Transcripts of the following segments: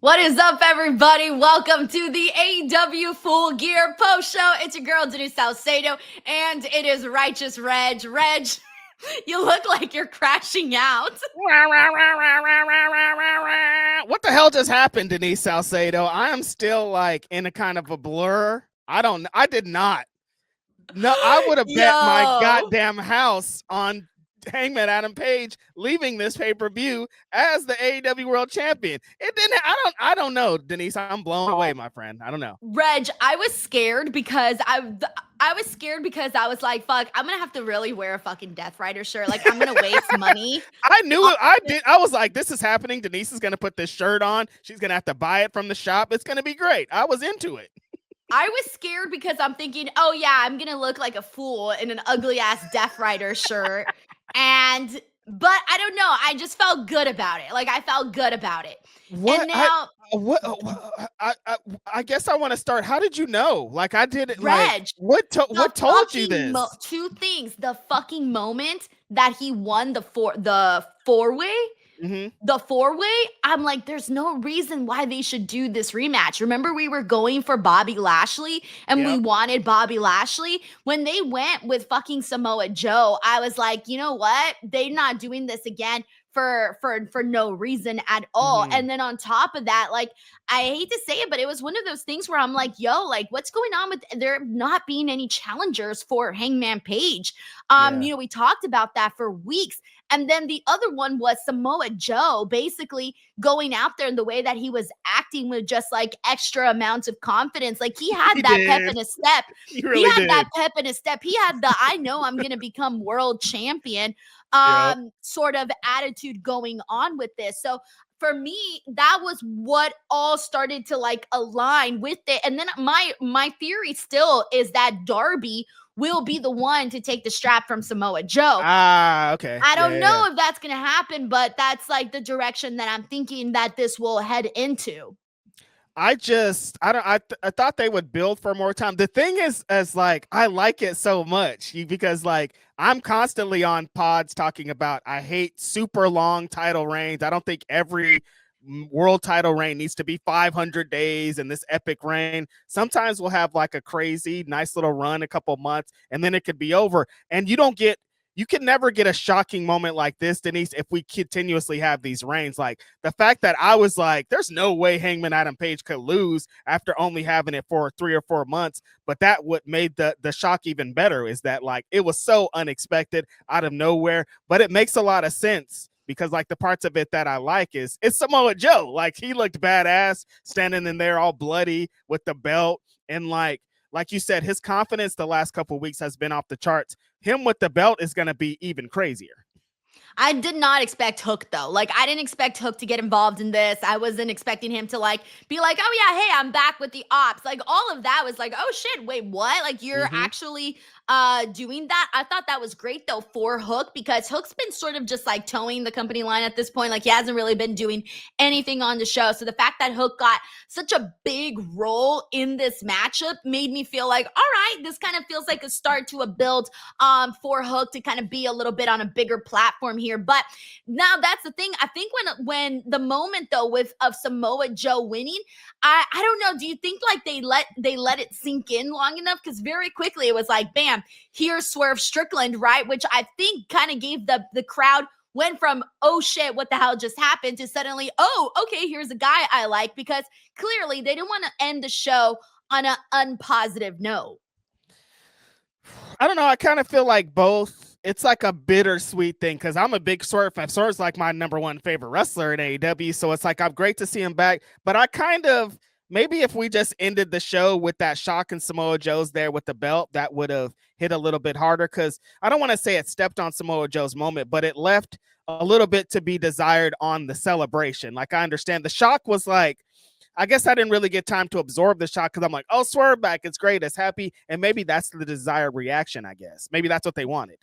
What is up, everybody? Welcome to the AEW Full Gear post show. It's your girl, Denise Salcedo, and it is Righteous Reg. Reg, you look like you're crashing out. What the hell just happened, Denise Salcedo? I am still like in a kind of a blur. I did not. No, I would have bet my Yo. goddamn house on Hangman Adam Page leaving this pay-per-view as the AEW World Champion. It didn't. I don't know, Denise. I'm blown away, my friend. I don't know. Reg, I was scared because I was like, fuck, I'm gonna have to really wear a fucking Death Rider shirt. Like, I'm gonna waste money. I knew it. I did. I was like, this is happening. Denise is gonna put this shirt on. She's gonna have to buy it from the shop. It's gonna be great. I was into it. I was scared because I'm thinking, oh yeah, I'm gonna look like a fool in an ugly ass Death Rider shirt. But I don't know. I just felt good about it. Like, I felt good about it. What? And now, I guess I want to start. How did you know? Like I did it. Like Reg, what told you this? Two things. The fucking moment that he won the four-way, Mm-hmm. the four-way, I'm like, there's no reason why they should do this rematch. Remember, we were going for Bobby Lashley and we Yep. wanted Bobby Lashley. When they went with fucking Samoa Joe, I was like, you know what? They're not doing this again for no reason at all. Mm-hmm. And then on top of that, like, I hate to say it, but it was one of those things where I'm like, yo, like, what's going on with there not being any challengers for Hangman Page? Yeah. We talked about that for weeks. And then the other one was Samoa Joe basically going out there in the way that he was acting with just like extra amounts of confidence. Like he had that pep in his step. He really did. That pep in his step. He had the I know I'm going to become world champion Yep. sort of attitude going on with this. So for me, that was what all started to like align with it. And then my theory still is that Darby will be the one to take the strap from Samoa Joe. Okay. I don't know if that's going to happen, but that's like the direction that I'm thinking that this will head into. I thought they would build for more time. The thing is, as like I like it so much because like I'm constantly on pods talking about I hate super long title reigns. I don't think every world title reign needs to be 500 days and this epic reign. Sometimes we'll have like a crazy nice little run, a couple months, and then it could be over. And you can never get a shocking moment like this, Denise, if we continuously have these reigns. Like the fact that I was like, there's no way Hangman Adam Page could lose after only having it for 3 or 4 months. But that what made the shock even better is that like it was so unexpected out of nowhere, but it makes a lot of sense because like the parts of it that I like is it's Samoa Joe. Like he looked badass standing in there all bloody with the belt. And like you said, his confidence the last couple of weeks has been off the charts. Him with the belt is going to be even crazier. I did not expect Hook though. Like I didn't expect Hook to get involved in this. I wasn't expecting him to like be like, "Oh yeah, hey, I'm back with the ops." Like all of that was like, "Oh shit, wait, what?" Like you're actually doing that. I thought that was great though for Hook because Hook's been sort of just like towing the company line at this point. Like he hasn't really been doing anything on the show. So the fact that Hook got such a big role in this matchup made me feel like, all right, this kind of feels like a start to a build for Hook to kind of be a little bit on a bigger platform here. But now that's the thing. I think when the moment though of Samoa Joe winning, I don't know. Do you think like they let it sink in long enough? Because very quickly it was like, bam, here's Swerve Strickland, right? Which I think kind of gave the crowd went from, oh shit, what the hell just happened, to suddenly, oh, okay, here's a guy I like, because clearly they didn't want to end the show on an unpositive note. I don't know. I kind of feel like both. It's like a bittersweet thing because I'm a big Swerve fan. Swerve's like my number one favorite wrestler in AEW. So it's like I'm great to see him back. But I kind of maybe if we just ended the show with that shock and Samoa Joe's there with the belt, that would have hit a little bit harder because I don't want to say it stepped on Samoa Joe's moment, but it left a little bit to be desired on the celebration. Like I understand the shock was like, I guess I didn't really get time to absorb the shock because I'm like, oh, Swerve back. It's great. It's happy. And maybe that's the desired reaction, I guess. Maybe that's what they wanted.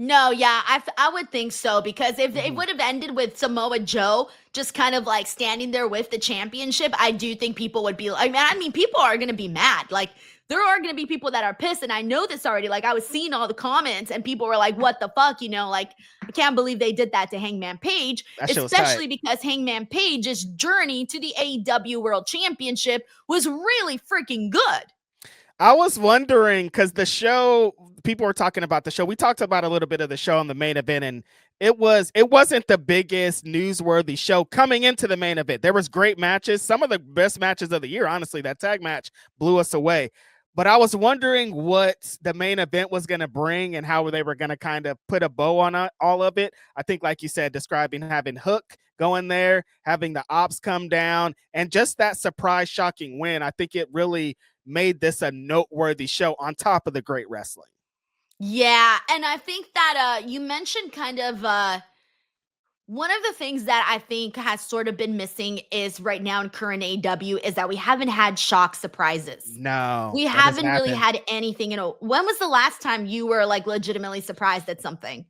No, yeah, I would think so, because if it would have ended with Samoa Joe just kind of like standing there with the championship, I do think people would be like, I mean, people are going to be mad. Like, there are going to be people that are pissed. And I know this already. Like, I was seeing all the comments and people were like, what the fuck? You know, like, I can't believe they did that to Hangman Page, That shit was tight. especially because Hangman Page's journey to the AEW World Championship was really freaking good. I was wondering because the show, people were talking about the show. We talked about a little bit of the show on the main event, and it wasn't the biggest newsworthy show coming into the main event. There was great matches, some of the best matches of the year. Honestly, that tag match blew us away. But I was wondering what the main event was going to bring and how they were going to kind of put a bow on all of it. I think, like you said, describing having Hook going there, having the ops come down, and just that surprise, shocking win. I think it really made this a noteworthy show on top of the great wrestling. Yeah, and I think that you mentioned kind of one of the things that I think has sort of been missing is right now in current AEW is that we haven't had shock surprises. No, We that doesn't haven't really happen. had anything. When was the last time you were like legitimately surprised at something?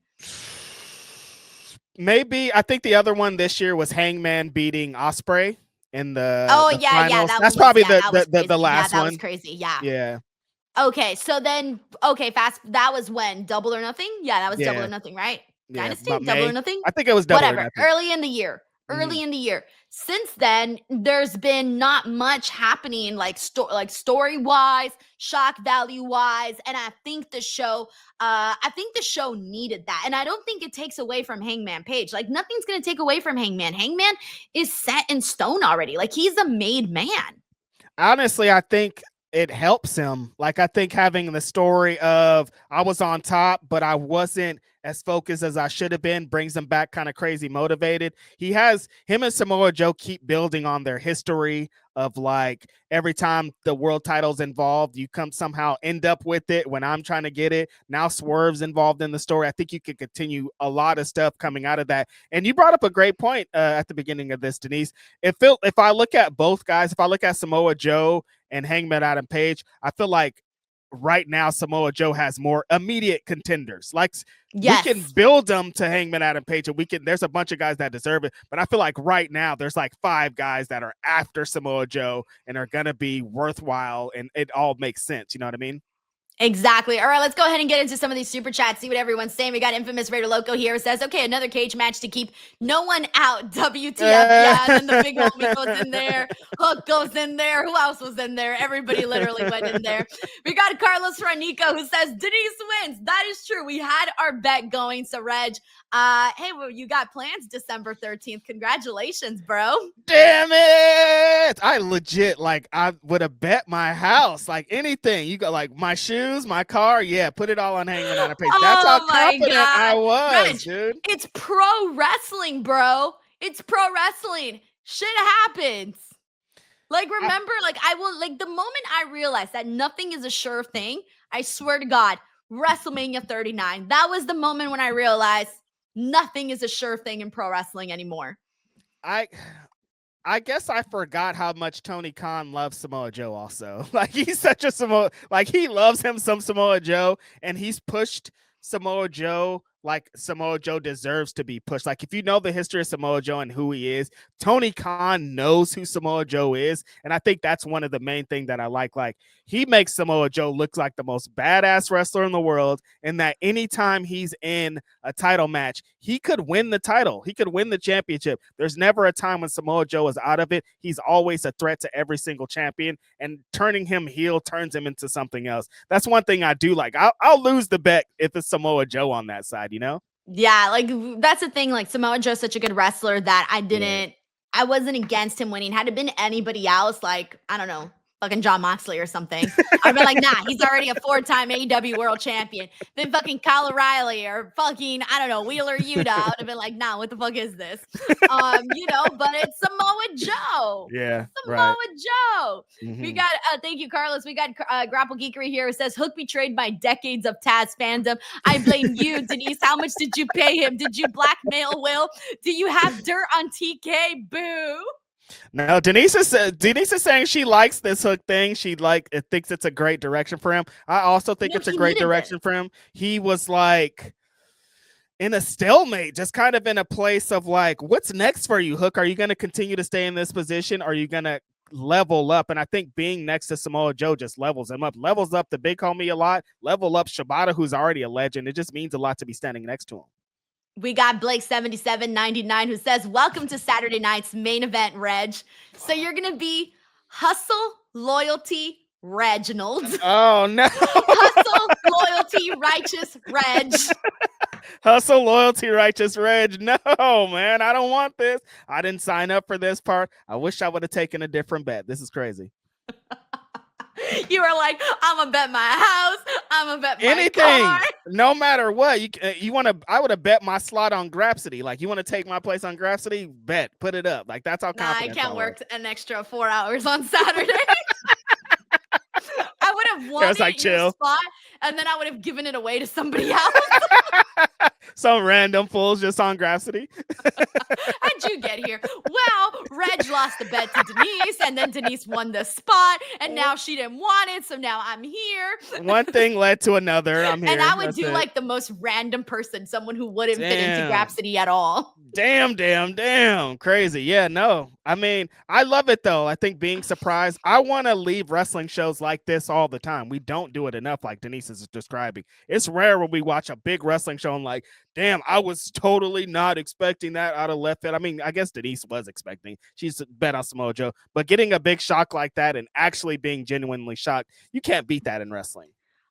Maybe I think the other one this year was Hangman beating Ospreay in the finals. That That's one was, probably that was crazy. the last that one. was crazy. Yeah. Yeah. Okay, so then fast. That was when Double or Nothing. Yeah, that was Double Yeah. or Nothing, right? Yeah. Dynasty, About Double or May. Nothing. I think it was Double or Whatever. Nothing. Early in the year. Early in the year. Since then, there's been not much happening, like story wise, shock value wise, and I think the show needed that, and I don't think it takes away from Hangman Page. Like, nothing's gonna take away from Hangman. Hangman is set in stone already. Like, he's a made man. Honestly, I think it helps him. Like, I think having the story of I was on top, but I wasn't as focused as I should have been brings him back kind of crazy motivated. Him and Samoa Joe keep building on their history of like every time the world title's involved, you come somehow end up with it when I'm trying to get it. Now Swerve's involved in the story. I think you could continue a lot of stuff coming out of that. And you brought up a great point at the beginning of this, Denise. If I look at both guys, if I look at Samoa Joe and Hangman Adam Page, I feel like right now Samoa Joe has more immediate contenders. Like, Yes. we can build them to Hangman Adam Page, and there's a bunch of guys that deserve it. But I feel like right now there's like 5 guys that are after Samoa Joe and are gonna be worthwhile, and it all makes sense. You know what I mean? Exactly. All right, let's go ahead and get into some of these super chats, see what everyone's saying. We got Infamous Raider Loco here. It says, okay, another cage match to keep no one out. WTF. Yeah, and then the big homie goes in there. Hook goes in there. Who else was in there? Everybody literally went in there. We got Carlos Ranico who says, Denise wins. That is true. We had our bet going. So, Reg, hey, well, you got plans December 13th. Congratulations, bro. Damn it. I legit, like, I would have bet my house, like anything. You got like my shoes, my car, yeah, put it all on Hangman Adam Page. That's how confident I was, Reg, dude. It's pro wrestling, bro. It's pro wrestling. Shit happens. Like, remember, the moment I realized that nothing is a sure thing, I swear to God, WrestleMania 39. That was the moment when I realized nothing is a sure thing in pro wrestling anymore. I guess I forgot how much Tony Khan loves Samoa Joe also. Like, he's such a like, he loves him some Samoa Joe, and he's pushed Samoa Joe like Samoa Joe deserves to be pushed. Like, if you know the history of Samoa Joe and who he is, Tony Khan knows who Samoa Joe is. And I think that's one of the main things that I like. Like, he makes Samoa Joe look like the most badass wrestler in the world, and that anytime he's in a title match, he could win the title. He could win the championship. There's never a time when Samoa Joe is out of it. He's always a threat to every single champion, and turning him heel turns him into something else. That's one thing I do like. I'll lose the bet if it's Samoa Joe on that side, you know? Yeah, like, that's the thing. Like, Samoa Joe's such a good wrestler that I wasn't against him winning. Had it been anybody else, like, I don't know, fucking Jon Moxley or something, I'd be like, nah, he's already a 4-time AEW World Champion. Then fucking Kyle O'Reilly or fucking, I don't know, Wheeler Yuta, I would have been like, nah, what the fuck is this? But it's Samoa Joe. Yeah, Samoa Joe. Mm-hmm. We got, thank you, Carlos. We got Grapple Geekery here. It says, Hook betrayed my decades of Taz fandom. I blame you, Denise. How much did you pay him? Did you blackmail Will? Do you have dirt on TK? Boo. No, Denise is saying she likes this Hook thing. She thinks it's a great direction for him. I also think it's a great direction for him. He was like, in a stalemate, just kind of in a place of like, what's next for you, Hook? Are you going to continue to stay in this position? Are you going to level up? And I think being next to Samoa Joe just levels him up, levels up the big homie a lot, level up Shibata, who's already a legend. It just means a lot to be standing next to him. We got Blake 7799 who says, welcome to Saturday night's main event, Reg. So you're going to be Hustle, Loyalty, Reginald. Oh, no. Hustle, Loyalty, Righteous, Reg. Hustle, Loyalty, Righteous, Reg. No, man, I don't want this. I didn't sign up for this part. I wish I would have taken a different bet. This is crazy. You were like, I'm gonna bet my house. I'm gonna bet my anything, car. No matter what. You want to? I would have bet my slot on Grapsity. Like, you want to take my place on Grapsity? Bet, put it up. Like, that's how confident I can't work an extra 4 hours on Saturday. I would have won it, like, your spot, and then I would have given it away to somebody else. Some random fools just on Grapsity. How'd you get here? Well, Reg lost the bet to Denise, and then Denise won the spot, and now she didn't want it, so now I'm here. One thing led to another. I'm here. And I would do like the most random person, someone who wouldn't fit into Grapsity at all. Damn. Crazy. Yeah, no. I mean, I love it though. I think being surprised. I want to leave wrestling shows like this all the time. We don't do it enough, like Denise is describing. It's rare when we watch a big wrestling show and like, damn, I was totally not expecting that out of left field. I mean, I guess Denise was expecting. She's bet on Samoa Joe, but getting a big shock like that and actually being genuinely shocked, you can't beat that in wrestling.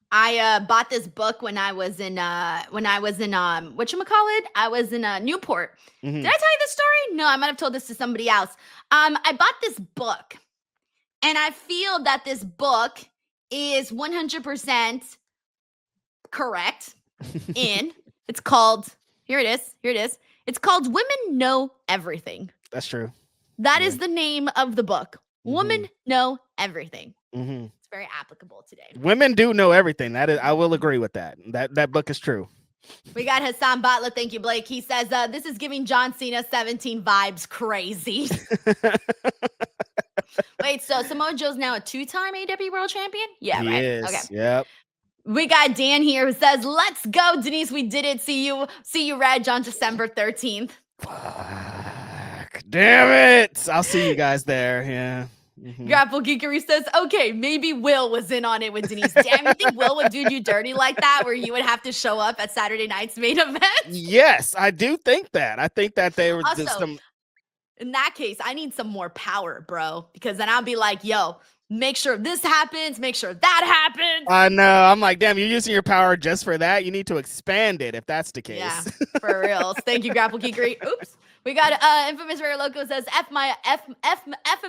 I bought this book when I was in whatchamacallit? I was in Newport. Mm-hmm. Did I tell you this story? No, I might have told this to somebody else. I bought this book, and I feel that this book is 100% correct. It's called, here it is. It's called Women Know Everything. That's true. That is the name of the book. Mm-hmm. Women Know Everything. Mm-hmm. It's very applicable today. Women do know everything. That is, I will agree with that. That book is true. We got Hassan Butler. Thank you, Blake. He says, this is giving John Cena 17 vibes crazy. Wait, so Samoa Joe's now a 2-time AEW World Champion? Yeah, he right. Is. Okay. Yep. We got Dan here who says, let's go, Denise. We did it. See you, Reg, on December 13th. Fuck. Damn it. I'll see you guys there. Yeah. Mm-hmm. Grapple Geekery says, okay, maybe Will was in on it with Denise. Damn, you think Will would do you dirty like that, where you would have to show up at Saturday night's main event? Yes, I do think that. I think that they were also, just some. In that case, I need some more power, bro, because then I'll be like, yo, make sure this happens, make sure that happens. I know. I'm like, damn, you're using your power just for that. You need to expand it if that's the case. Yeah, for real. Thank you, Grapple Geekery. Oops. We got Infamous Rare Loco says, F him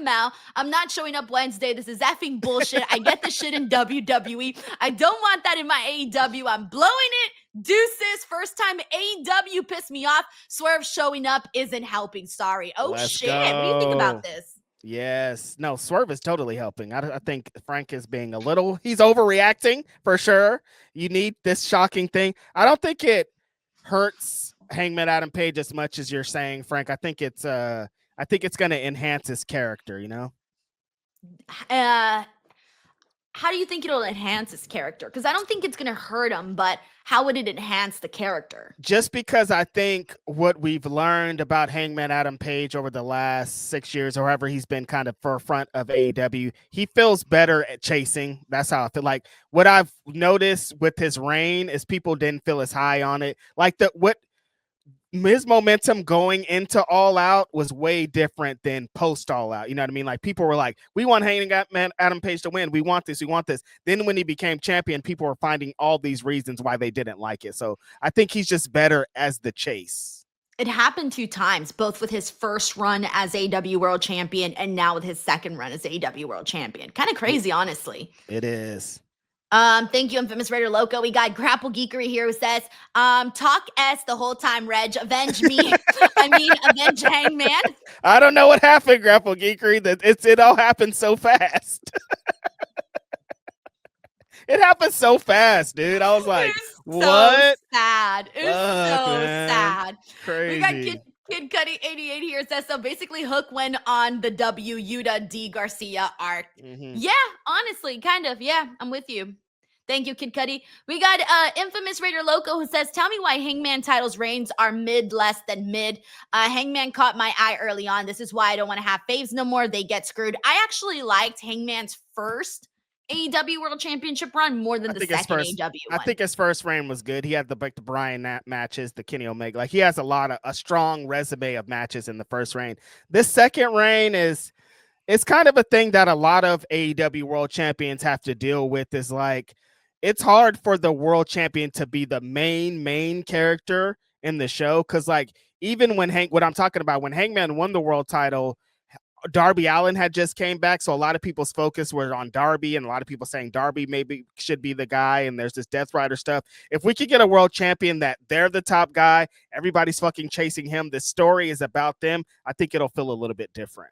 out. I'm not showing up Wednesday. This is effing bullshit. I get this shit in WWE. I don't want that in my AEW. I'm blowing it. Deuces. First time AEW pissed me off. Swerve showing up isn't helping. Sorry. Oh, shit. What do you think about this? Yes. No, Swerve is totally helping. I think Frank is being he's overreacting for sure. You need this shocking thing. I don't think it hurts Hangman Adam Page as much as you're saying, Frank. I think it's going to enhance his character, you know? How do you think it'll enhance his character? Because I don't think it's going to hurt him, but how would it enhance the character? Just because I think what we've learned about Hangman Adam Page over the last 6 years, or however he's been kind of forefront of AEW, he feels better at chasing. That's how I feel. Like, what I've noticed with his reign is people didn't feel as high on it. Like, his momentum going into All Out was way different than post All Out. You know what I mean? Like, people were like, we want Hangman Adam Page to win. We want this. We want this. Then when he became champion, people were finding all these reasons why they didn't like it. So I think he's just better as the chase. It happened 2 times, both with his first run as AEW World Champion and now with his second run as AEW World Champion. Kind of crazy, honestly. It is. Thank you, Infamous Raider Loco. We got Grapple Geekery here who says, talk S the whole time, Reg. Avenge me. Avenge Hangman. I don't know what happened, Grapple Geekery. It all happened so fast. It happened so fast, dude. I was like, what? Sad. It was sad. Crazy. We got Kid Cuddy 88 here says, so basically Hook went on the W Yuta D Garcia arc. Mm-hmm. Yeah, honestly, kind of. Yeah, I'm with you. Thank you, Kid Cudi. We got Infamous Raider Loco who says, tell me why Hangman titles reigns are mid less than mid. Hangman caught my eye early on. This is why I don't want to have faves no more. They get screwed. I actually liked Hangman's first AEW World Championship run more than the second AEW one. I think his first reign was good. He had the Bryan matches, the Kenny Omega. Like, he has a strong resume of matches in the first reign. This second reign it's kind of a thing that a lot of AEW World Champions have to deal with. Is like, it's hard for the world champion to be the main character in the show. Cause like, even when what I'm talking about, when Hangman won the world title, Darby Allin had just came back. So a lot of people's focus was on Darby, and a lot of people saying Darby maybe should be the guy. And there's this Death Rider stuff. If we could get a world champion that they're the top guy, everybody's fucking chasing him, the story is about them, I think it'll feel a little bit different.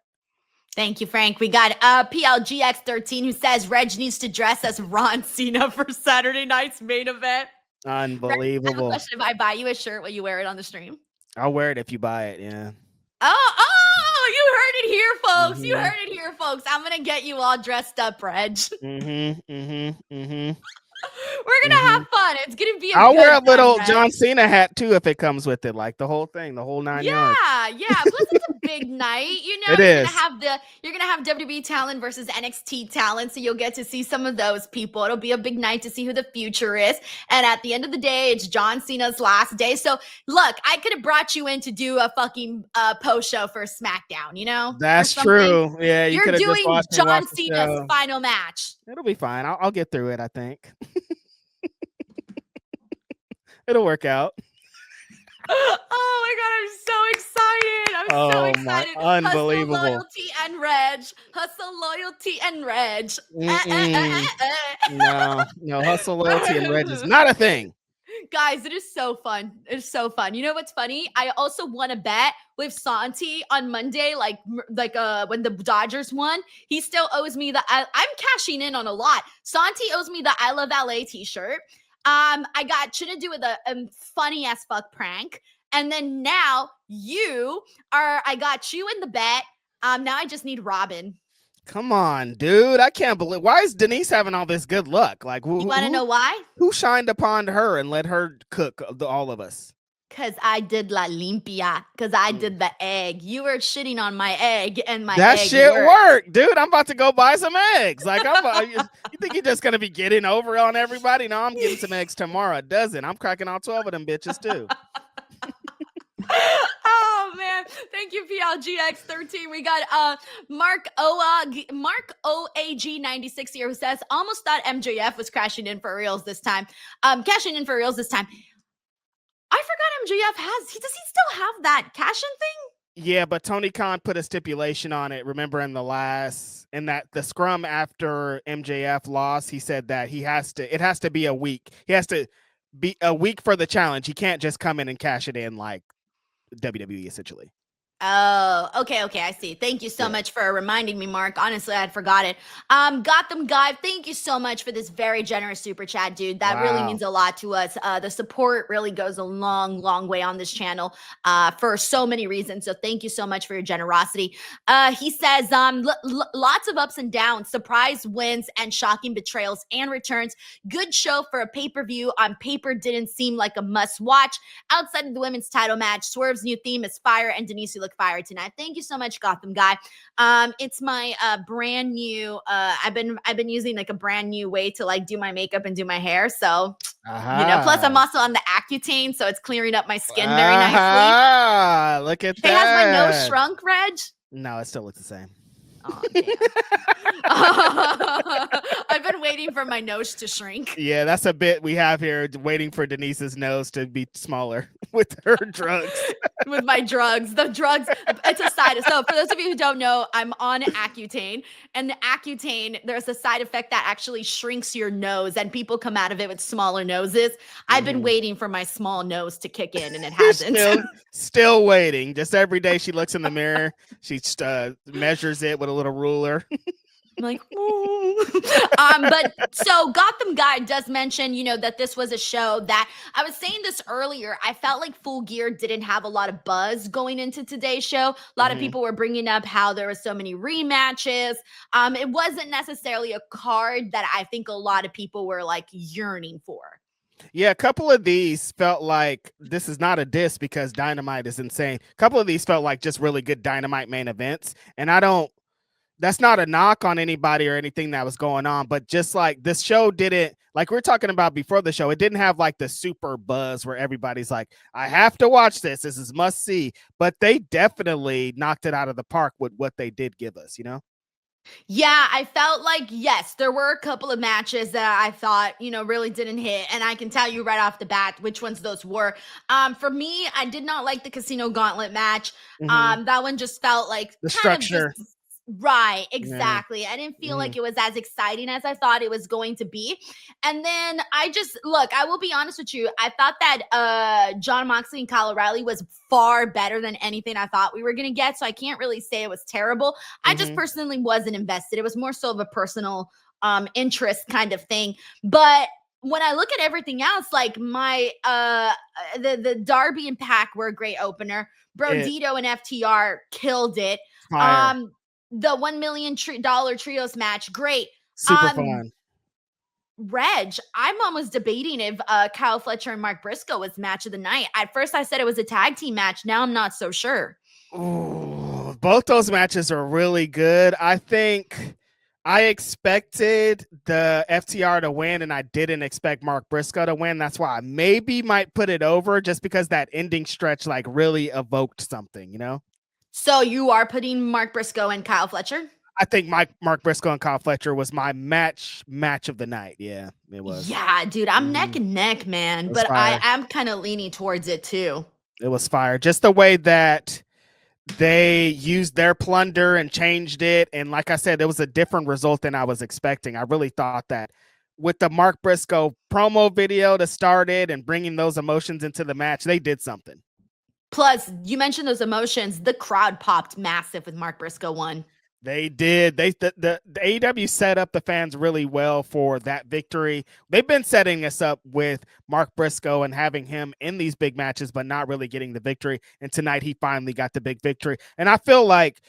Thank you, Frank. We got PLGX13 who says Reg needs to dress as Ron Cena for Saturday night's main event. Unbelievable. Reg, I have a question. If I buy you a shirt, will you wear it on the stream? I'll wear it if you buy it, yeah. Oh, you heard it here, folks. You heard it here, folks. I'm going to get you all dressed up, Reg. We're going to have fun. It's going to be I'll wear a little John Cena hat, too, if it comes with it. Like, the whole thing, the whole 9 yards. Yeah. Plus, it's a big night. You know, you're going to have WWE talent versus NXT talent, so you'll get to see some of those people. It'll be a big night to see who the future is. And at the end of the day, it's John Cena's last day. So, look, I could have brought you in to do a fucking post show for SmackDown, you know? That's true. Yeah, you're doing John Cena's final match. It'll be fine. I'll get through it, I think. It'll work out. Oh my god, I'm so excited. I'm so excited. Unbelievable. Hustle, loyalty, and Reg. Hustle, loyalty, and Reg. No, hustle, loyalty, and Reg is not a thing. Guys, it is so fun. It's so fun. You know what's funny? I also won a bet with Santi on Monday, like when the Dodgers won. He still owes me I'm cashing in on a lot. Santi owes me the I Love LA t-shirt. I got Chinadu with a funny as fuck prank. And then now I got you in the bet. Now I just need Robin. Come on, dude. I can't believe. Why is Denise having all this good luck? Like, you want to know why? Who shined upon her and let her cook all of us? Because I did La Limpia. Because I did the egg. You were shitting on my egg, and my that egg shit worked, dude. I'm about to go buy some eggs. Like, you think you're just gonna be getting over on everybody? No, I'm getting some eggs tomorrow. A dozen. I'm cracking all 12 of them bitches too. Oh man, thank you, PLGX13. We got Mark OAG96 here who says, almost thought MJF was cashing in for reals this time. I forgot MJF does he still have that cash-in thing? Yeah, but Tony Khan put a stipulation on it. Remember the scrum after MJF lost, he said that it has to be a week. He has to be a week for the challenge. He can't just come in and cash it in like WWE essentially. Oh, okay, I see. Thank you so much for reminding me, Mark. Honestly, I had forgot it. Gotham Guy, thank you so much for this very generous super chat, dude. That really means a lot to us. The support really goes a long way on this channel for so many reasons. So thank you so much for your generosity. He says, lots of ups and downs, surprise wins and shocking betrayals and returns. Good show for a pay-per-view. On paper, didn't seem like a must watch. Outside of the women's title match, Swerve's new theme is fire, and Denise, you look fire tonight. Thank you so much, Gotham Guy. It's my brand new I've been using like a brand new way to like do my makeup and do my hair, so plus I'm also on the Accutane, so it's clearing up my skin very nicely. Look at that. Has my nose shrunk, Reg? No, it still looks the same. Oh, I've been waiting for my nose to shrink. Yeah, that's a bit we have here, waiting for Denise's nose to be smaller with her drugs. With my drugs. The drugs, it's a side. So for those of you who don't know, I'm on Accutane, and the Accutane, there's a side effect that actually shrinks your nose, and people come out of it with smaller noses. I've been waiting for my small nose to kick in, and it hasn't. Still waiting. Just every day she looks in the mirror, she measures it with a little ruler. I'm like, ooh. But so Gotham Guy does mention, that this was a show that I was saying this earlier. I felt like Full Gear didn't have a lot of buzz going into today's show. A lot of people were bringing up how there was so many rematches. It wasn't necessarily a card that I think a lot of people were like yearning for. Yeah, a couple of these felt like, this is not a diss because Dynamite is insane. A couple of these felt like just really good Dynamite main events. And that's not a knock on anybody or anything that was going on, but just like this show didn't, like we were talking about before the show, it didn't have like the super buzz where everybody's like, I have to watch this. This is must see. But they definitely knocked it out of the park with what they did give us, Yeah, I felt like, yes, there were a couple of matches that I thought, really didn't hit. And I can tell you right off the bat which ones those were. For me, I did not like the Casino Gauntlet match. That one just felt like The kind of structure. just right, Yeah. exactly. I didn't feel like it was as exciting as I thought it was going to be. And then I will be honest with you. I thought that John Moxley and Kyle O'Reilly was far better than anything I thought we were going to get. So I can't really say it was terrible. I just personally wasn't invested. It was more so of a personal interest kind of thing. But when I look at everything else, like my the Darby and Pac were a great opener. Brodito and FTR killed it. Fire. The $1 million trios match, great. Super fun. Reg, I'm almost debating if Kyle Fletcher and Mark Briscoe was match of the night. At first I said it was a tag team match. Now I'm not so sure. Ooh, both those matches are really good. I think I expected the FTR to win, and I didn't expect Mark Briscoe to win. That's why I maybe might put it over, just because that ending stretch like really evoked something, So you are putting Mark Briscoe and Kyle Fletcher? I think Mark Briscoe and Kyle Fletcher was my match of the night. Yeah, it was. Yeah, dude, I'm neck and neck, man. But I am kind of leaning towards it too. It was fire. Just the way that they used their plunder and changed it. And like I said, it was a different result than I was expecting. I really thought that with the Mark Briscoe promo video to start it and bringing those emotions into the match, they did something. Plus, you mentioned those emotions. The crowd popped massive with Mark Briscoe won. They did. The AEW set up the fans really well for that victory. They've been setting us up with Mark Briscoe and having him in these big matches, but not really getting the victory. And tonight he finally got the big victory. And I feel like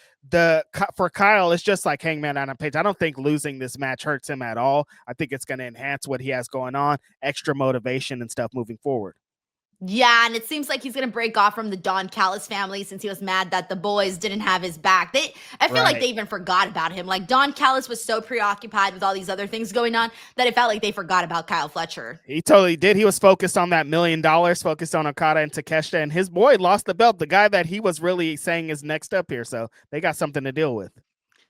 for Kyle, it's just like Hangman Adam Page. I don't think losing this match hurts him at all. I think it's going to enhance what he has going on, extra motivation and stuff moving forward. Yeah, and it seems like he's going to break off from the Don Callis family since he was mad that the boys didn't have his back. I feel like they even forgot about him. Like Don Callis was so preoccupied with all these other things going on that it felt like they forgot about Kyle Fletcher. He totally did. He was focused on that $1 million, focused on Okada and Takeshita, and his boy lost the belt, the guy that he was really saying is next up here. So they got something to deal with.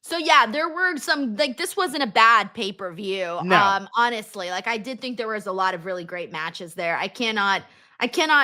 So yeah, there were some, like, this wasn't a bad pay-per-view. No. Honestly, like I did think there was a lot of really great matches there. I cannot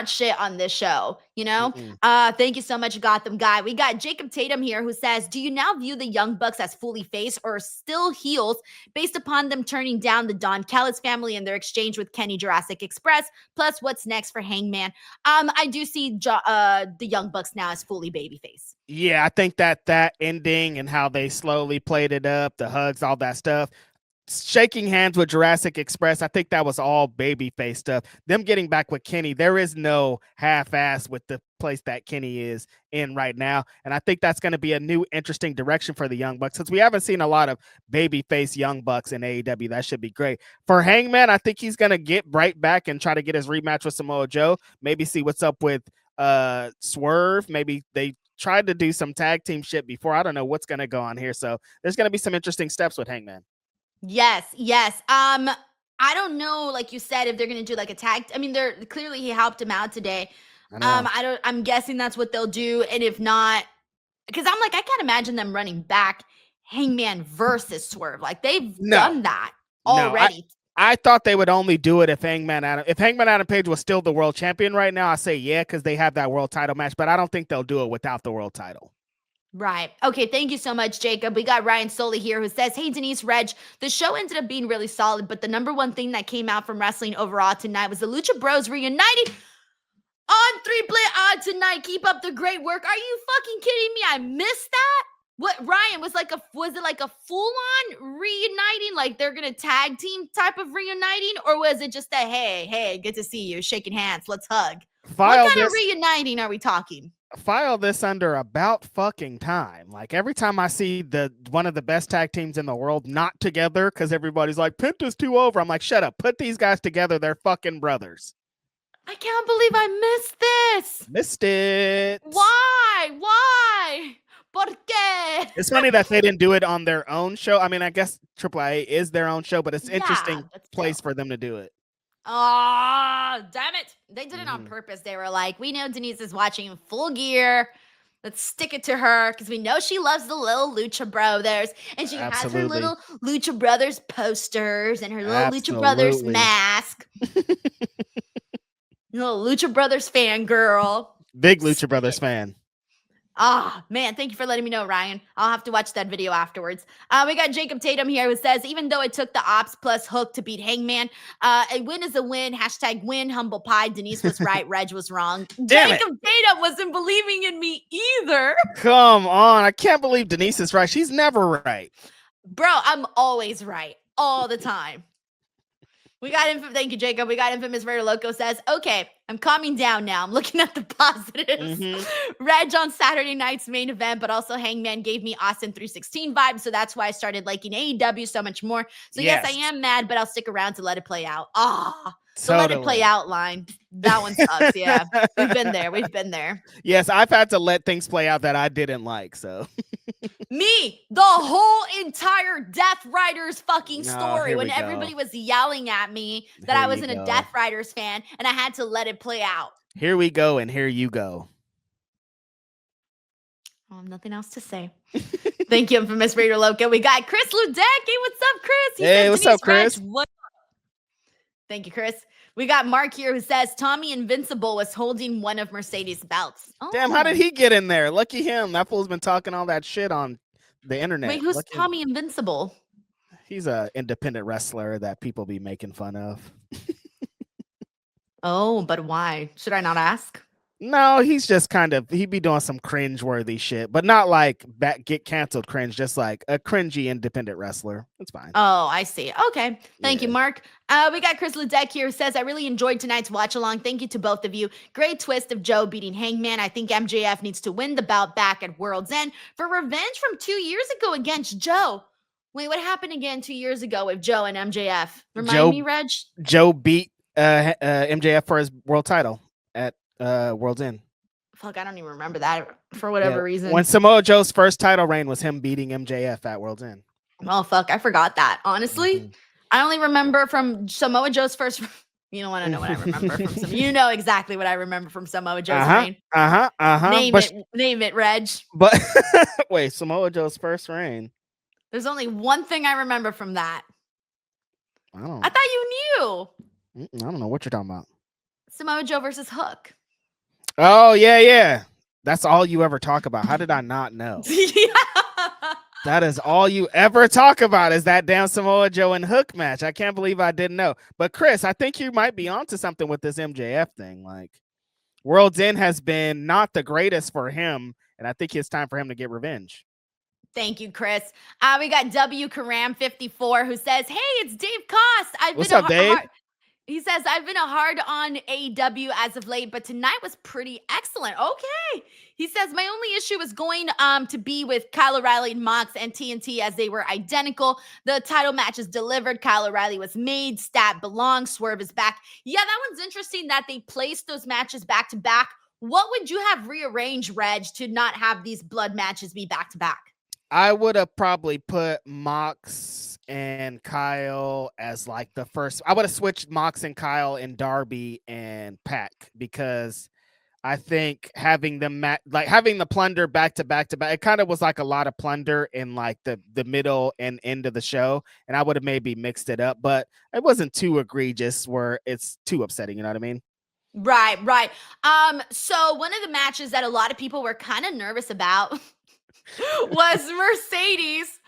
shit on this show, Thank you so much, Gotham Guy. We got Jacob Tatum here who says, do you now view the Young Bucks as fully face or still heels based upon them turning down the Don Callis family and their exchange with Kenny Jurassic Express? Plus, what's next for Hangman? I do see the Young Bucks now as fully babyface. Yeah, I think that ending and how they slowly played it up, the hugs, all that stuff, shaking hands with Jurassic Express, I think that was all babyface stuff. Them getting back with Kenny, there is no half-ass with the place that Kenny is in right now. And I think that's going to be a new interesting direction for the Young Bucks, since we haven't seen a lot of babyface Young Bucks in AEW. That should be great. For Hangman, I think he's going to get right back and try to get his rematch with Samoa Joe. Maybe see what's up with Swerve. Maybe they tried to do some tag team shit before. I don't know what's going to go on here. So there's going to be some interesting steps with Hangman. Yes. I don't know, like you said, if they're gonna do like a tag. I mean, they're clearly he helped him out today. I'm guessing that's what they'll do, and if not, because I can't imagine them running back Hangman versus Swerve. Like they've done that already. I thought they would only do it if Hangman Adam Page was still the world champion right now. I say yeah, because they have that world title match, but I don't think they'll do it without the world title. Right. Okay. Thank you so much, Jacob. We got Ryan Soley here who says, hey, Denise, Reg, the show ended up being really solid, but the number one thing that came out from wrestling overall tonight was the Lucha Bros reunited on 3 Play Odd tonight. Keep up the great work. Are you fucking kidding me? I missed that. What, Ryan, was it like a full-on reuniting? Like they're gonna tag team type of reuniting, or was it just a hey, good to see you, shaking hands, let's hug? What kind of reuniting are we talking? File this under about fucking time. Like every time I see one of the best tag teams in the world not together because everybody's like Penta's too over, I'm like, shut up, put these guys together. They're fucking brothers. I can't believe I missed this. Missed it. Why? ¿Por qué? It's funny that they didn't do it on their own show. I mean, I guess AAA is their own show, but it's an interesting place for them to do it. Oh, damn it. They did it on purpose. They were like, we know Denise is watching Full Gear. Let's stick it to her because we know she loves the little Lucha Brothers. And she has her little Lucha Brothers posters and her little Lucha Brothers mask. Little Lucha Brothers fangirl. Big Lucha Brothers fan. Man, thank you for letting me know, Ryan. I'll have to watch that video afterwards. We got Jacob Tatum here who says, even though it took the Ops plus Hook to beat Hangman, a win is a win. # win, humble pie. Denise was right. Reg was wrong. Jacob Tatum wasn't believing in me either. Come on. I can't believe Denise is right. She's never right. Bro, I'm always right. All the time. Thank you, Jacob. We got Infamous Raider Loco says, okay, I'm calming down now. I'm looking at the positives. Reg on Saturday night's main event, but also Hangman gave me Austin 316 vibes. So that's why I started liking AEW so much more. So yes, I am mad, but I'll stick around to let it play out. So let it play out line. That one sucks. Yeah. We've been there. Yes, I've had to let things play out that I didn't like. So me, the whole entire Death Riders fucking story when everybody was yelling at me that I wasn't a Death Riders fan and I had to let it play out. Here we go. And here you go. I have nothing else to say. Thank you, Infamous Raider Loco. We got Chris Ludecki. What's up, Chris? Hey, what's up, Chris? Thank you, Chris. We got Mark here who says Tommy Invincible was holding one of Mercedes' belts. Damn, how did he get in there? Lucky him. That fool's been talking all that shit on the internet. Wait, who's Tommy Invincible? He's an independent wrestler that people be making fun of. Oh, but why? Should I not ask? No, he's just he'd be doing some cringe-worthy shit, but not like get canceled cringe, just like a cringy independent wrestler. It's fine. Oh, I see. Okay. Thank you, Mark. We got Chris Ludek here who says, I really enjoyed tonight's watch along. Thank you to both of you. Great twist of Joe beating Hangman. I think MJF needs to win the belt back at World's End for revenge from 2 years ago against Joe. Wait, what happened again 2 years ago with Joe and MJF? Remind me, Reg? Joe beat MJF for his world title at World's End. Fuck, I don't even remember that for whatever reason. When Samoa Joe's first title reign was him beating MJF at World's End. Oh, fuck, I forgot that. Honestly, I only remember from Samoa Joe's first. You don't want to know what I remember from some. You know exactly what I remember from Samoa Joe's reign. Name it, Reg. But wait, Samoa Joe's first reign. There's only one thing I remember from that. I thought you knew. I don't know what you're talking about. Samoa Joe versus Hook. Oh, yeah. That's all you ever talk about. How did I not know? That is all you ever talk about is that damn Samoa Joe and Hook match. I can't believe I didn't know. But Chris, I think you might be onto something with this MJF thing. Like, World's End has been not the greatest for him, and I think it's time for him to get revenge. Thank you, Chris. We got W Karam 54 who says, hey, it's Dave Cost. What's up, Dave? He says, I've been a hard on AEW as of late, but tonight was pretty excellent. Okay. He says, my only issue is going to be with Kyle O'Reilly and Mox and TNT as they were identical. The title match is delivered. Kyle O'Reilly was made. Stat belongs. Swerve is back. Yeah, that one's interesting that they placed those matches back to back. What would you have rearranged, Reg, to not have these blood matches be back to back? I would have probably put Mox and Kyle as like the first. I would have switched Mox and Kyle and Darby and Pac because I think having them having the plunder back to back, it kind of was like a lot of plunder in like the middle and end of the show, and I would have maybe mixed it up, but it wasn't too egregious where it's too upsetting. You know what I mean? Right. So one of the matches that a lot of people were kind of nervous about was Mercedes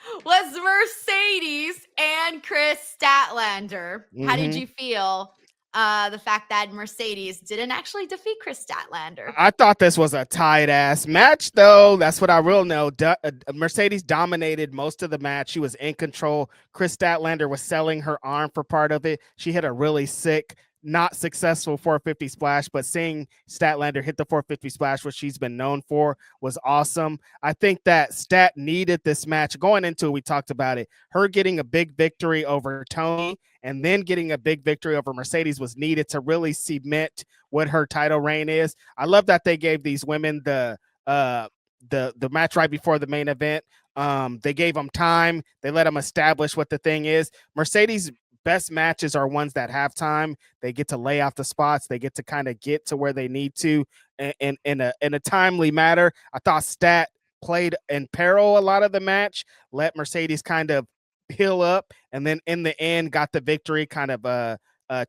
and Chris Statlander. How did you feel the fact that Mercedes didn't actually defeat Chris Statlander. I thought this was a tight ass match, though. That's what I real know. Mercedes dominated most of the match. She was in control. Chris Statlander was selling her arm for part of it. She hit a really sick, not successful 450 splash, but seeing Statlander hit the 450 splash, which she's been known for, was awesome. I think that Stat needed this match. Going into it, we talked about it. Her getting a big victory over Tony and then getting a big victory over Mercedes was needed to really cement what her title reign is. I love that they gave these women the match right before the main event. They gave them time. They let them establish what the thing is. Mercedes' best matches are ones that have time. They get to lay out the spots. They get to kind of get to where they need to in a timely manner. I thought Stat played in peril a lot of the match, let Mercedes kind of heal up, and then in the end got the victory, kind of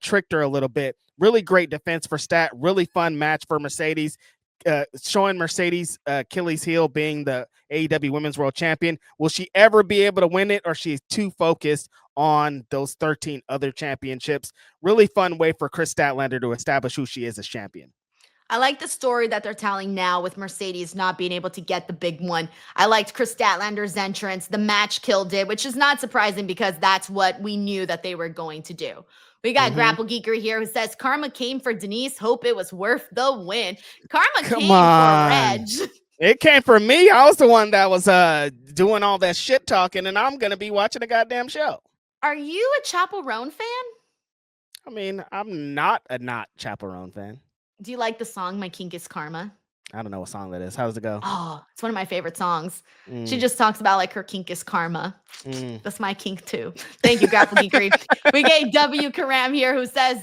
tricked her a little bit. Really great defense for Stat. Really fun match for Mercedes. Showing Mercedes Achilles heel being the AEW Women's World Champion. Will she ever be able to win it, or she's too focused on those 13 other championships? Really fun way for Chris Statlander to establish who she is as champion. I like the story that they're telling now with Mercedes not being able to get the big one. I liked Chris Statlander's entrance. The match killed it, which is not surprising because that's what we knew that they were going to do. We got Grapple Geeker here who says Karma came for Denise. Hope it was worth the win. Karma came for Reg. It came for me. I was the one that was doing all that shit talking, and I'm gonna be watching the goddamn show. Are you a Chaperone fan? I mean, I'm not a Chaperone fan. Do you like the song My Kink is Karma? I don't know what song that is. How does it go? Oh, it's one of my favorite songs. She just talks about like her kink is karma. That's my kink too. Thank you, Grapple Geekery. We get W. Karam here who says,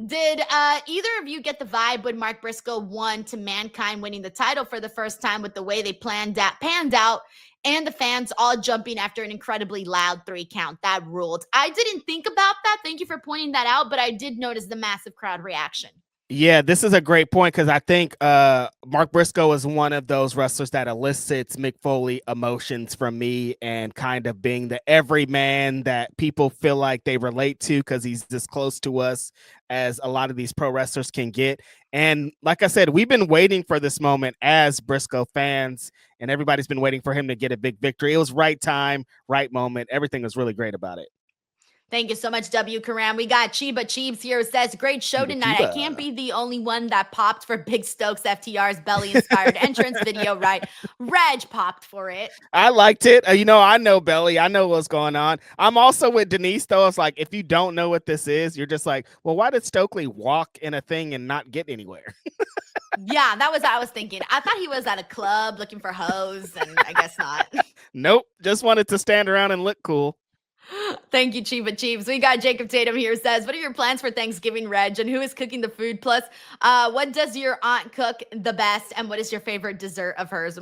did either of you get the vibe when Mark Briscoe won to Mankind winning the title for the first time with the way they panned out and the fans all jumping after an incredibly loud 3 count? That ruled. I didn't think about that. Thank you for pointing that out, but I did notice the massive crowd reaction. Yeah, this is a great point because I think Mark Briscoe is one of those wrestlers that elicits Mick Foley emotions from me, and kind of being the everyman that people feel like they relate to because he's as close to us as a lot of these pro wrestlers can get. And like I said, we've been waiting for this moment as Briscoe fans, and everybody's been waiting for him to get a big victory. It was right time, right moment. Everything was really great about it. Thank you so much, W. Karam. We got Chiba Cheebs here who says, great show tonight. Chiba. I can't be the only one that popped for Big Stokes FTR's belly-inspired entrance video, right? Reg popped for it. I liked it. I know Belly. I know what's going on. I'm also with Denise, though. It's like, if you don't know what this is, you're just like, well, why did Stokely walk in a thing and not get anywhere? Yeah, that was what I was thinking. I thought he was at a club looking for hoes, and I guess not. Nope. Just wanted to stand around and look cool. Thank you, Chiba Chiefs. We got Jacob Tatum here says, what are your plans for Thanksgiving, Reg? And who is cooking the food? Plus, what does your aunt cook the best? And what is your favorite dessert of hers?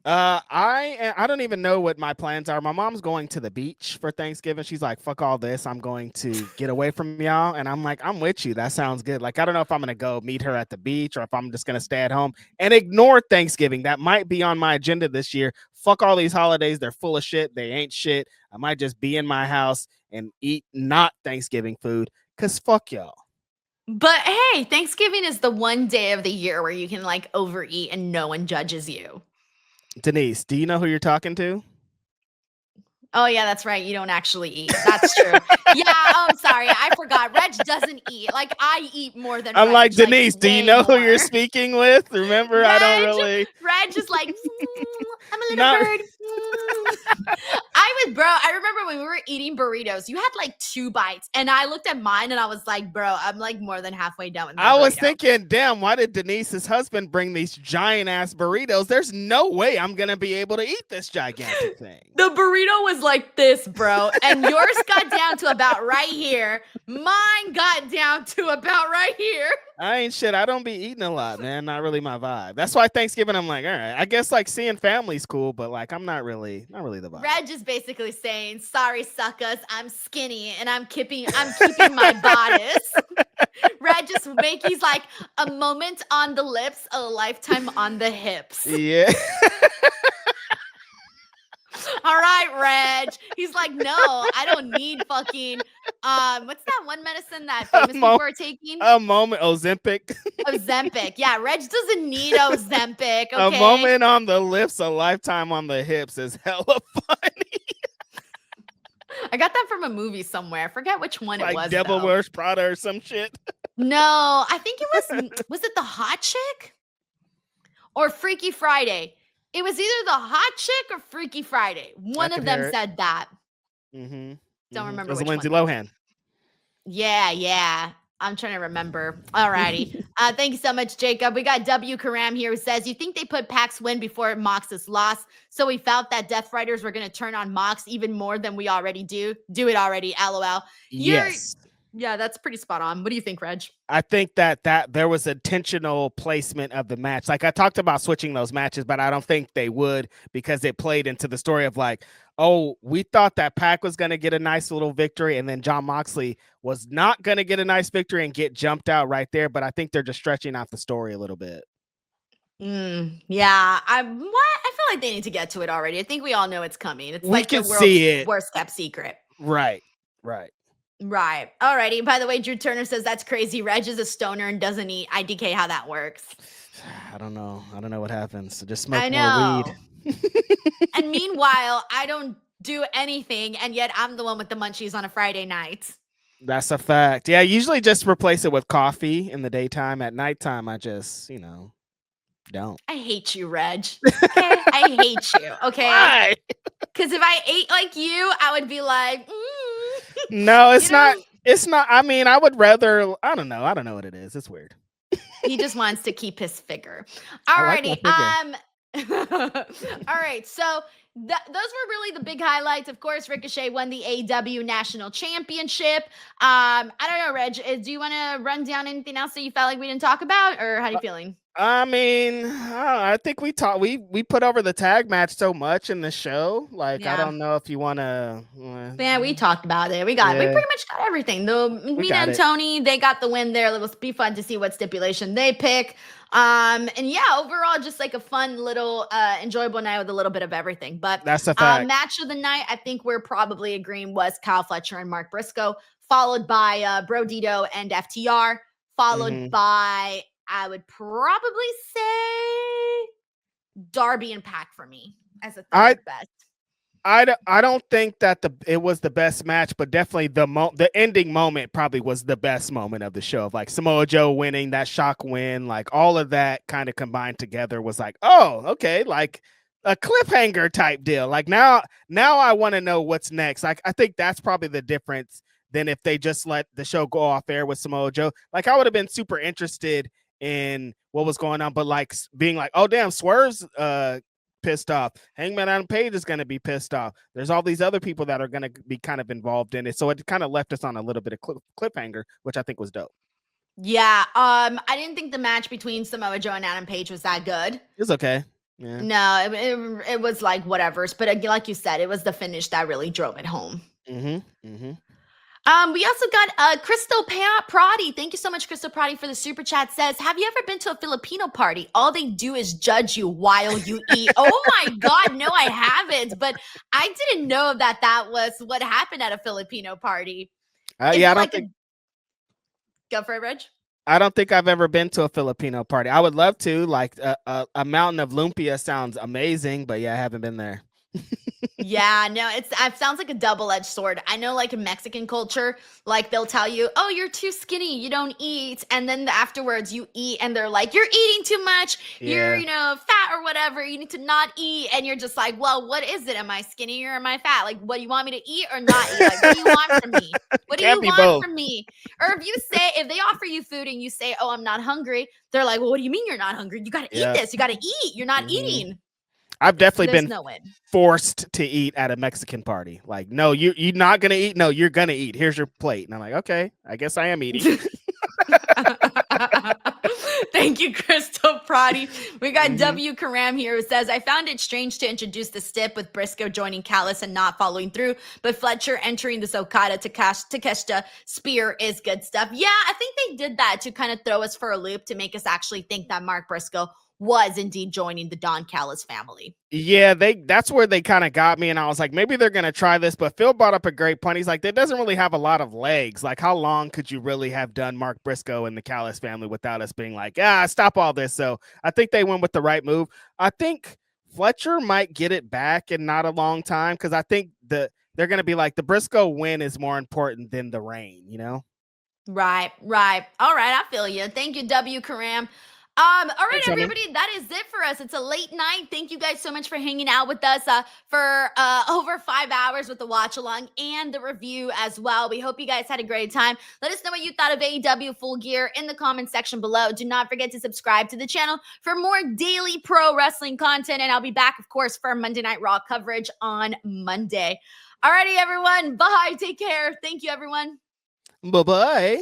I don't even know what my plans are. My mom's going to the beach for Thanksgiving. She's like, fuck all this. I'm going to get away from y'all. And I'm like, I'm with you. That sounds good. Like, I don't know if I'm going to go meet her at the beach or if I'm just going to stay at home and ignore Thanksgiving. That might be on my agenda this year. Fuck all these holidays. They're full of shit. They ain't shit. I might just be in my house and eat not Thanksgiving food because fuck y'all. But hey, Thanksgiving is the one day of the year where you can like overeat and no one judges you. Denise, do you know who you're talking to? Oh, yeah, that's right. You don't actually eat. That's true. Yeah, I'm sorry. I forgot. Reg doesn't eat. Like, I eat more than I'm Reg, like, Denise, do you know more. who you're speaking with? Remember, I don't really. Reg is like, I'm a little bird. I remember when we were eating burritos, you had like 2 bites. And I looked at mine and I was like, bro, I'm like more than halfway done with my burrito. Was thinking, damn, why did Denise's husband bring these giant ass burritos? There's no way I'm going to be able to eat this gigantic thing. The burrito was like this, bro. And yours got down to about right here. Mine got down to about right here. I ain't shit. I don't be eating a lot, man. Not really my vibe. That's why Thanksgiving, I'm like, all right, I guess like seeing family's cool, but like I'm not really the vibe. Reg is basically saying, sorry, suckers, I'm skinny and I'm keeping my bodice. Reg just he's like a moment on the lips, a lifetime on the hips. Yeah. All right, Reg. He's like, no, I don't need fucking what's that one medicine that famous people are taking? A moment, Ozempic. Ozempic. Yeah, Reg doesn't need Ozempic, okay? A moment on the lips, a lifetime on the hips is hella funny. I got that from a movie somewhere. I forget which one it was, Devil though. Wears Prada or some shit. No, I think it was it the hot chick? Or Freaky Friday? It was either the hot chick or Freaky Friday. One of them said that. Mm-hmm. Don't remember It was which Lindsay one. Lohan. Yeah. I'm trying to remember. All righty. Thank you so much, Jacob. We got W. Karam here who says, you think they put Pac's win before Mox's loss, so we felt that Death Riders were going to turn on Mox even more than we already do? Do it already, LOL. Yes. Yeah, that's pretty spot on. What do you think, Reg? I think that there was intentional placement of the match. Like I talked about switching those matches, but I don't think they would because it played into the story of like, oh, we thought that Pac was going to get a nice little victory, and then Jon Moxley was not going to get a nice victory and get jumped out right there. But I think they're just stretching out the story a little bit. Yeah, I feel like they need to get to it already. I think we all know it's coming. It's like can the see it. worst kept secret. Right. Alrighty. By the way, Drew Turner says that's crazy. Reg is a stoner and doesn't eat. IDK how that works. I don't know what happens. So just smoke more weed. And meanwhile, I don't do anything, and yet I'm the one with the munchies on a Friday night. That's a fact. Yeah, usually just replace it with coffee in the daytime. At nighttime, I just, don't. I hate you, Reg. Okay? I hate you. Okay. Why? Because if I ate like you, I would be like, No, it's not. It's not. I mean, I would rather. I don't know what it is. It's weird. He just wants to keep his figure. Alrighty. All right. So those were really the big highlights. Of course, Ricochet won the AEW National Championship. I don't know, Reg. Do you want to run down anything else that you felt like we didn't talk about, or how are you feeling? I mean, I think we put over the tag match so much in the show. Like, I don't know if you want to. Yeah, we talked about it. We pretty much got everything. Though Mina and Tony, they got the win there. It'll be fun to see what stipulation they pick. And yeah, overall, just like a fun little enjoyable night with a little bit of everything. But that's a fact. Match of the night, I think we're probably agreeing was Kyle Fletcher and Mark Briscoe, followed by Bro Dito and FTR, followed by, I would probably say, Darby and Pac for me as a third best. I don't think that it was the best match, but definitely the ending moment probably was the best moment of the show. Of like Samoa Joe winning, that shock win, like all of that kind of combined together was like, oh, okay, like a cliffhanger type deal. Like now I want to know what's next. Like I think that's probably the difference than if they just let the show go off air with Samoa Joe. Like I would have been super interested in what was going on, but like being like, oh damn, Swerve's pissed off, Hangman Adam Page is going to be pissed off, there's all these other people that are going to be kind of involved in it, so it kind of left us on a little bit of cliffhanger, which I think was dope. Yeah, I didn't think the match between Samoa Joe and Adam Page was that good. It was okay. Yeah. No, it was like whatever's, but like you said, it was the finish that really drove it home. We also got Crystal Prati. Thank you so much, Crystal Prati, for the super chat. Says, have you ever been to a Filipino party? All they do is judge you while you eat. Oh my God, no, I haven't. But I didn't know that was what happened at a Filipino party. Yeah, I don't think. Go for it, Reg. I don't think I've ever been to a Filipino party. I would love to. Like a mountain of lumpia sounds amazing, but yeah, I haven't been there. Yeah, no, it sounds like a double-edged sword. I know, like in Mexican culture, like they'll tell you, oh, you're too skinny, you don't eat, and then afterwards you eat and they're like, you're eating too much, you're fat or whatever, you need to not eat, and you're just like, well, what is it? Am I skinny or am I fat? Like, what, you want me to eat or not eat? Like, what do you want from me? What do you want from me? Or if they offer you food and you say, oh, I'm not hungry, they're like, well, what do you mean you're not hungry? You gotta eat this, you gotta eat, you're not eating. I've definitely been forced to eat at a Mexican party. Like, no, you're not going to eat. No, you're going to eat. Here's your plate. And I'm like, okay, I guess I am eating. Thank you, Crystal Prati. We got W. Karam here who says, I found it strange to introduce the stip with Briscoe joining Callis and not following through, but Fletcher entering this Okada Takeshita spear is good stuff. Yeah, I think they did that to kind of throw us for a loop to make us actually think that Mark Briscoe was indeed joining the Don Callis family. Yeah, that's where they kind of got me, and I was like, maybe they're gonna try this. But Phil brought up a great point. He's like, that doesn't really have a lot of legs. Like, how long could you really have done Mark Briscoe and the Callis family without us being like, stop all this? So I think they went with the right move. I think Fletcher might get it back in not a long time, because I think they're gonna be like, the Briscoe win is more important than the reign, you know? Right. All right, I feel you. Thank you, W. Karam. All right, Thanks, everybody, that is it for us. It's a late night. Thank you guys so much for hanging out with us for over 5 hours with the watch along and the review as well. We hope you guys had a great time. Let us know what you thought of AEW Full Gear in the comment section below. Do not forget to subscribe to the channel for more daily pro wrestling content, and I'll be back, of course, for Monday Night Raw coverage on Monday. Alrighty, everyone. Bye. Take care. Thank you, everyone. Bye-bye.